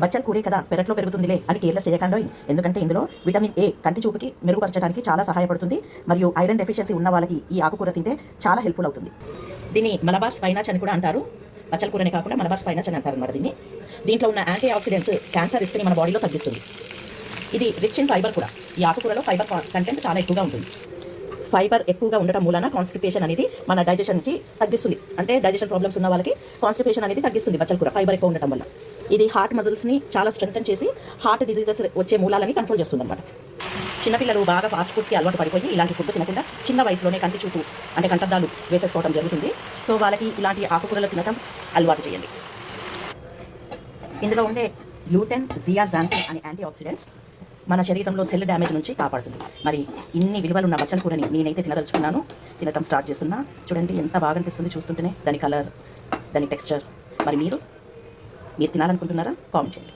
బచ్చల్ కూరే కదా పెరట్లో పెరుగుతుందిలే అని కేర్లెస్ చేయకండి. ఎందుకంటే ఇందులో విటమిన్ ఏ కంటి చూపుకి మెరుగుపరచడానికి చాలా సహాయపడుతుంది. మరియు ఐరన్ డెఫిషియన్సీ ఉన్న వాళ్ళకి ఈ ఆకుకూర తింటే చాలా హెల్ప్ఫుల్ అవుతుంది. దీన్ని మలబార్ స్పైనాచ్ అని కూడా అంటారు. బచ్చల్ కూరనే కాకుండా మలబార్ స్పైనాచ్ అని అంటారు అన్నమాట దీన్ని. దీంట్లో ఉన్న యాంటీ ఆక్సిడెంట్స్ క్యాన్సర్ రిస్క్ని మన బాడీలో తగ్గిస్తుంది. ఇది రిచ్ ఇన్ ఫైబర్ కూడా. ఈ ఆకుకూరలో ఫైబర్ కంటెంట్ చాలా ఎక్కువగా ఉంటుంది. ఫైబర్ ఎక్కువగా ఉండటం మూలన కాన్స్టిపేషన్ అనేది మన డైజెషన్కి తగ్గిస్తుంది. అంటే డైజెషన్ ప్రాబ్లమ్స్ ఉన్న వాళ్ళకి కాన్స్టిపేషన్ అనేది తగ్గిస్తుంది బచ్చల్ కూర ఫైబర్ ఎక్కువ ఉండటం వల్ల. ఇది హార్ట్ మజిల్స్ని చాలా స్ట్రెంగ్తన్ చేసి హార్ట్ డిజీజెస్ వచ్చే మూలాలని కంట్రోల్ చేస్తుంది అనమాట. చిన్నపిల్లలు బాగా ఫాస్ట్ ఫుడ్స్కి అలవాటు పడిపోయి ఇలాంటి ఫుడ్ తినకుండా చిన్న వయసులోనే కంటి చూపు అంటే కంటద్దాలు వేసేసుకోవడం జరుగుతుంది. సో వాళ్ళకి ఇలాంటి ఆకుకూరలు తినడం అలవాటు చేయండి. ఇందులో ఉండే గ్లూటెన్, జియాజాంతిన్ అనే యాంటీ ఆక్సిడెంట్స్ మన శరీరంలో సెల్ డ్యామేజ్ నుంచి కాపాడుతుంది. మరి ఇన్ని విలువలు ఉన్న బచ్చల కూరని నేనైతే తినదలుచుకున్నాను. తినటం స్టార్ట్ చేస్తున్నా. చూడండి ఎంత బాగా అనిపిస్తుంది చూస్తుంటేనే, దాని కలర్, దాని టెక్స్చర్. మరి మీరు తినాలనుకుంటున్నారా? కామెంట్ చేయండి.